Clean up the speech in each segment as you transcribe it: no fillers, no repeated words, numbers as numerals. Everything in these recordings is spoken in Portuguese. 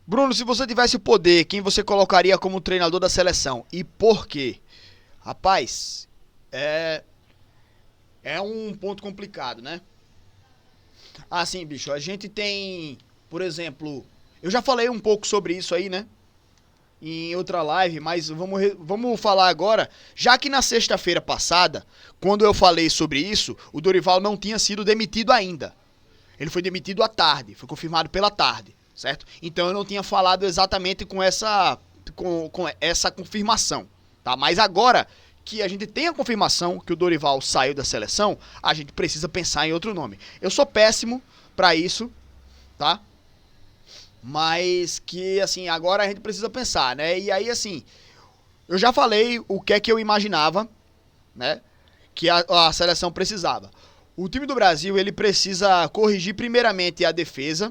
Bruno, se você tivesse o poder, quem você colocaria como treinador da seleção e por quê? Rapaz, é, é um ponto complicado, né? Assim, bicho, a gente tem, por exemplo, eu já falei um pouco sobre isso aí, né? Em outra live, mas vamos falar agora, já que na sexta-feira passada, quando eu falei sobre isso, o Dorival não tinha sido demitido ainda. Ele foi demitido à tarde, foi confirmado pela tarde, certo? Então eu não tinha falado exatamente com essa confirmação, tá? Mas agora que a gente tem a confirmação que o Dorival saiu da seleção, a gente precisa pensar em outro nome. Eu sou péssimo pra isso, tá? Mas que assim, agora a gente precisa pensar, né? E aí assim, eu já falei o que é que eu imaginava, né? Que a seleção precisava. O time do Brasil, ele precisa corrigir primeiramente a defesa,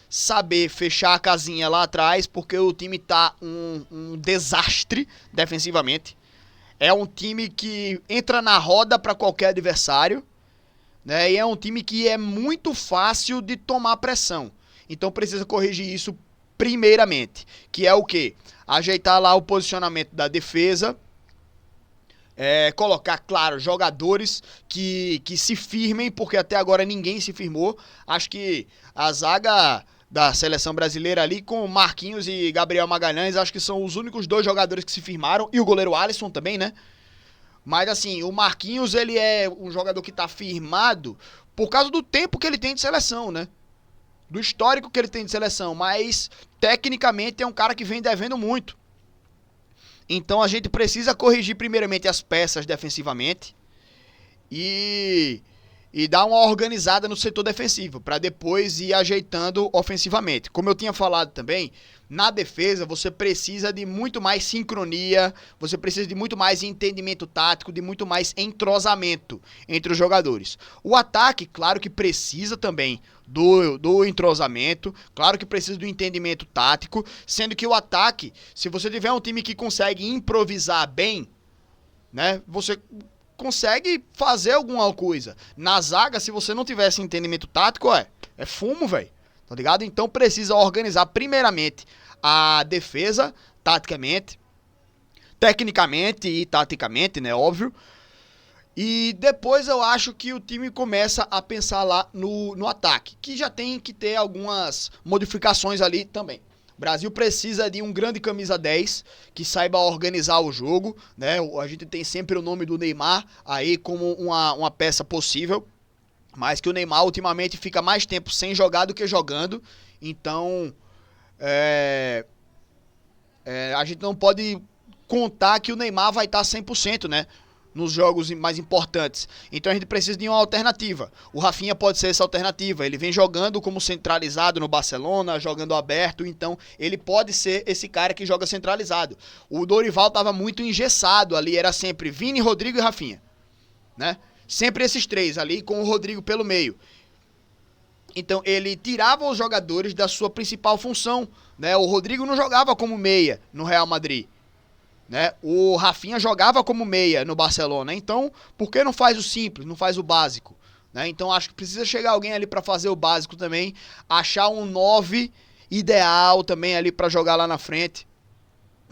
saber fechar a casinha lá atrás, porque o time tá um desastre defensivamente. É um time que entra na roda para qualquer adversário, né? E é um time que é muito fácil de tomar pressão. Então precisa corrigir isso primeiramente, que é o quê? Ajeitar lá o posicionamento da defesa, colocar, claro, jogadores que se firmem, porque até agora ninguém se firmou. Acho que a zaga da seleção brasileira ali, com Marquinhos e Gabriel Magalhães, acho que são os únicos dois jogadores que se firmaram, e o goleiro Alisson também, né? Mas assim, o Marquinhos, ele é um jogador que tá firmado por causa do tempo que ele tem de seleção, né? Do histórico que ele tem de seleção, mas tecnicamente é um cara que vem devendo muito. Então a gente precisa corrigir primeiramente as peças defensivamente e, e dar uma organizada no setor defensivo, para depois ir ajeitando ofensivamente. Como eu tinha falado também, na defesa você precisa de muito mais sincronia, você precisa de muito mais entendimento tático, de muito mais entrosamento entre os jogadores. O ataque, claro que precisa também do entrosamento, claro que precisa do entendimento tático, sendo que o ataque, se você tiver um time que consegue improvisar bem, né, você consegue fazer alguma coisa. Na zaga, se você não tivesse entendimento tático, é fumo, velho. Tá ligado? Então precisa organizar primeiramente a defesa, taticamente, tecnicamente e taticamente, né, óbvio. E depois eu acho que o time começa a pensar lá no ataque, que já tem que ter algumas modificações ali também. O Brasil precisa de um grande camisa 10 que saiba organizar o jogo, né? A gente tem sempre o nome do Neymar aí como uma peça possível, mas que o Neymar ultimamente fica mais tempo sem jogar do que jogando, então é, a gente não pode contar que o Neymar vai estar 100%, né? Nos jogos mais importantes. Então a gente precisa de uma alternativa. O Rafinha pode ser essa alternativa. Ele vem jogando como centralizado no Barcelona, jogando aberto, então ele pode ser esse cara que joga centralizado. O Dorival estava muito engessado ali, era sempre Vini, Rodrigo e Rafinha, né? Sempre esses três ali com o Rodrigo pelo meio. Então ele tirava os jogadores da sua principal função, né? O Rodrigo não jogava como meia no Real Madrid, né? O Rafinha jogava como meia no Barcelona. Então, por que não faz o simples, não faz o básico, né? Então acho que precisa chegar alguém ali para fazer o básico também, achar um 9 ideal também ali para jogar lá na frente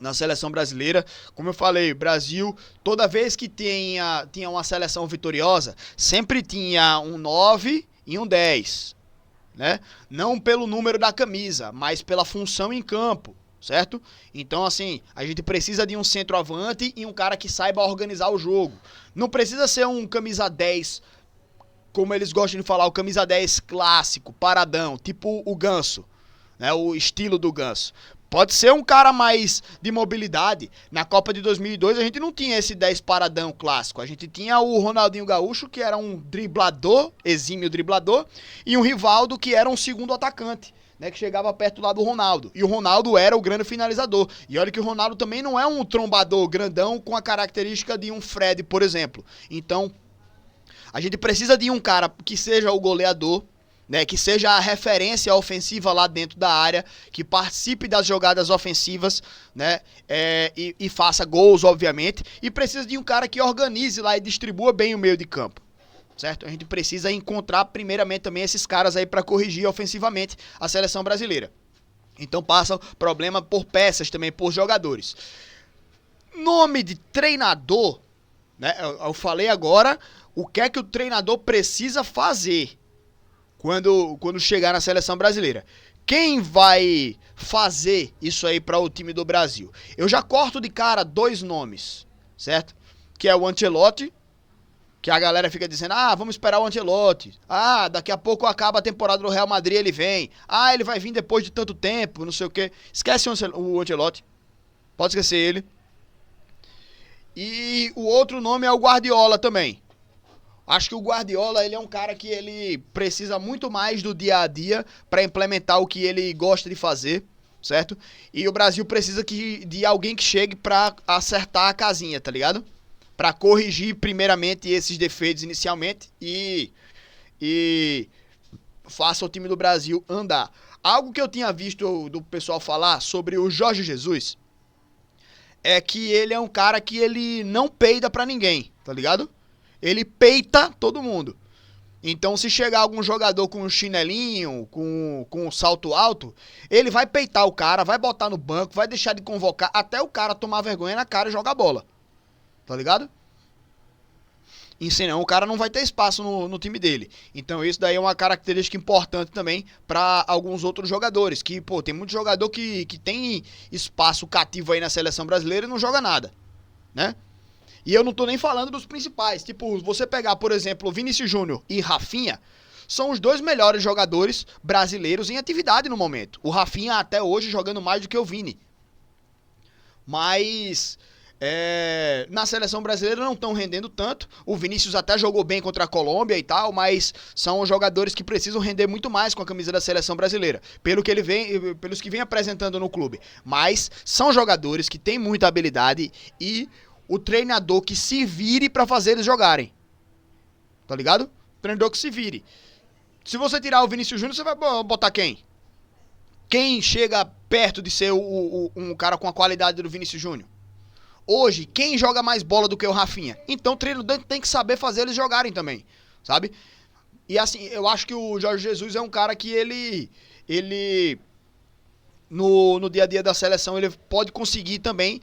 na seleção brasileira. Como eu falei, Brasil, toda vez que tinha uma seleção vitoriosa, sempre tinha um 9 e um 10, né? Não pelo número da camisa, mas pela função em campo, certo? Então, assim, a gente precisa de um centroavante e um cara que saiba organizar o jogo. Não precisa ser um camisa 10, como eles gostam de falar, o camisa 10 clássico, paradão, tipo o Ganso, né? O estilo do Ganso. Pode ser um cara mais de mobilidade. Na Copa de 2002 a gente não tinha esse 10 paradão clássico. A gente tinha o Ronaldinho Gaúcho, que era um driblador, exímio driblador, e um Rivaldo, que era um segundo atacante, né, que chegava perto lá do Ronaldo. E o Ronaldo era o grande finalizador. E olha que o Ronaldo também não é um trombador grandão com a característica de um Fred, por exemplo. Então, a gente precisa de um cara que seja o goleador, né, que seja a referência ofensiva lá dentro da área, que participe das jogadas ofensivas, né, e faça gols, obviamente, e precisa de um cara que organize lá e distribua bem o meio de campo, certo? A gente precisa encontrar primeiramente também esses caras aí para corrigir ofensivamente a seleção brasileira. Então passa problema por peças também, por jogadores. Nome de treinador, né? Eu falei agora o que é que o treinador precisa fazer quando chegar na seleção brasileira. Quem vai fazer isso aí para o time do Brasil? Eu já corto de cara 2 nomes, certo? Que é o Ancelotti, que a galera fica dizendo, vamos esperar o Ancelotti. Daqui a pouco acaba a temporada do Real Madrid, ele vem. Ele vai vir depois de tanto tempo, não sei o quê. Esquece o Ancelotti. Pode esquecer ele. E o outro nome é o Guardiola também. Acho que o Guardiola, ele é um cara que ele precisa muito mais do dia a dia para implementar o que ele gosta de fazer, certo? E o Brasil precisa de alguém que chegue para acertar a casinha, tá ligado? Para corrigir primeiramente esses defeitos inicialmente e faça o time do Brasil andar. Algo que eu tinha visto do pessoal falar sobre o Jorge Jesus é que ele é um cara que ele não peida pra ninguém, tá ligado? Ele peita todo mundo. Então, se chegar algum jogador com um chinelinho, com um salto alto, ele vai peitar o cara, vai botar no banco, vai deixar de convocar até o cara tomar vergonha na cara e jogar bola. Tá ligado? E senão o cara não vai ter espaço no time dele. Então isso daí é uma característica importante também para alguns outros jogadores. Que, tem muito jogador que tem espaço cativo aí na seleção brasileira e não joga nada, né? E eu não tô nem falando dos principais. Tipo, você pegar, por exemplo, Vinícius Júnior e Rafinha, são os 2 melhores jogadores brasileiros em atividade no momento. O Rafinha até hoje jogando mais do que o Vini. Mas na seleção brasileira não estão rendendo tanto. O Vinícius até jogou bem contra a Colômbia e tal, mas são jogadores que precisam render muito mais com a camisa da seleção brasileira, pelos que vem apresentando no clube. Mas são jogadores que têm muita habilidade e o treinador que se vire pra fazer eles jogarem. Tá ligado? O treinador que se vire. Se você tirar o Vinícius Júnior, você vai botar quem? Quem chega perto de ser um cara com a qualidade do Vinícius Júnior? Hoje, quem joga mais bola do que o Rafinha? Então o treinador tem que saber fazer eles jogarem também, sabe? E assim, eu acho que o Jorge Jesus é um cara que ele no dia a dia da seleção, ele pode conseguir também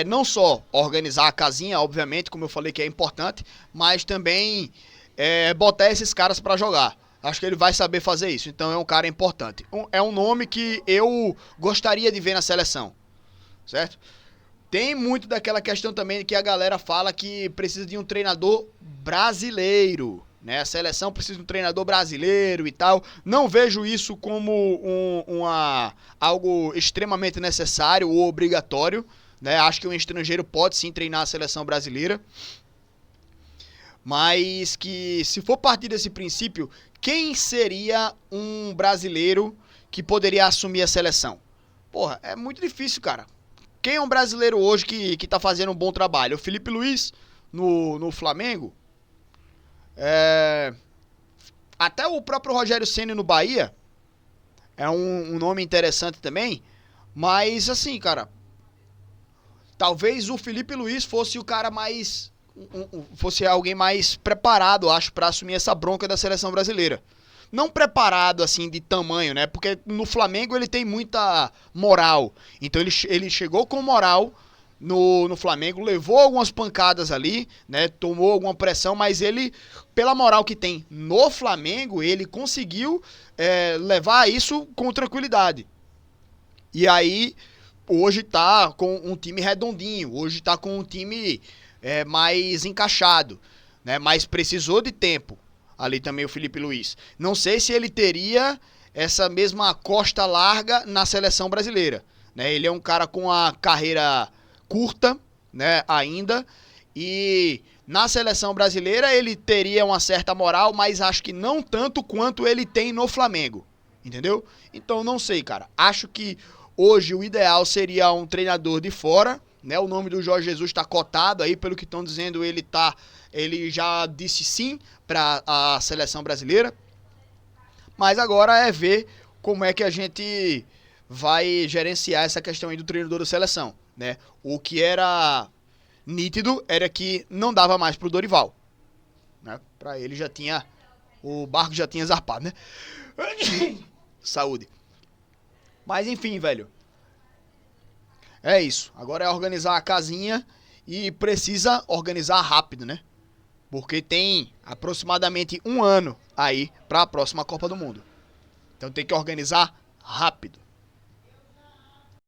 não só organizar a casinha, obviamente, como eu falei que é importante, mas também botar esses caras pra jogar. Acho que ele vai saber fazer isso, então é um cara importante. É um nome que eu gostaria de ver na seleção, certo? Tem muito daquela questão também que a galera fala que precisa de um treinador brasileiro, né? A seleção precisa de um treinador brasileiro e tal. Não vejo isso como algo extremamente necessário ou obrigatório, né? Acho que um estrangeiro pode sim treinar a seleção brasileira. Mas que se for partir desse princípio, quem seria um brasileiro que poderia assumir a seleção? Porra, é muito difícil, cara. Quem é um brasileiro hoje que tá fazendo um bom trabalho? O Felipe Luiz no Flamengo. Até o próprio Rogério Ceni no Bahia é um nome interessante também. Mas assim, cara, talvez o Felipe Luiz fosse o cara mais fosse alguém mais preparado, acho, pra assumir essa bronca da seleção brasileira. Não preparado, assim, de tamanho, né? Porque no Flamengo ele tem muita moral. Então ele chegou com moral no Flamengo, levou algumas pancadas ali, né? Tomou alguma pressão, mas ele, pela moral que tem no Flamengo, ele conseguiu levar isso com tranquilidade. E aí, hoje tá com um time redondinho, hoje tá com um time mais encaixado, né? Mas precisou de tempo. Ali também o Felipe Luiz. Não sei se ele teria essa mesma costa larga na seleção brasileira, né? Ele é um cara com a carreira curta, né, ainda, e na seleção brasileira ele teria uma certa moral, mas acho que não tanto quanto ele tem no Flamengo, entendeu? Então não sei, cara. Acho que hoje o ideal seria um treinador de fora, né? O nome do Jorge Jesus está cotado aí, pelo que estão dizendo, ele já disse sim para a seleção brasileira. Mas agora é ver como é que a gente vai gerenciar essa questão aí do treinador da seleção, né? O que era nítido era que não dava mais pro Dorival, né? Para ele o barco já tinha zarpado, né? Saúde. Mas enfim, velho. É isso. Agora é organizar a casinha e precisa organizar rápido, né? Porque tem aproximadamente um ano aí para a próxima Copa do Mundo. Então tem que organizar rápido.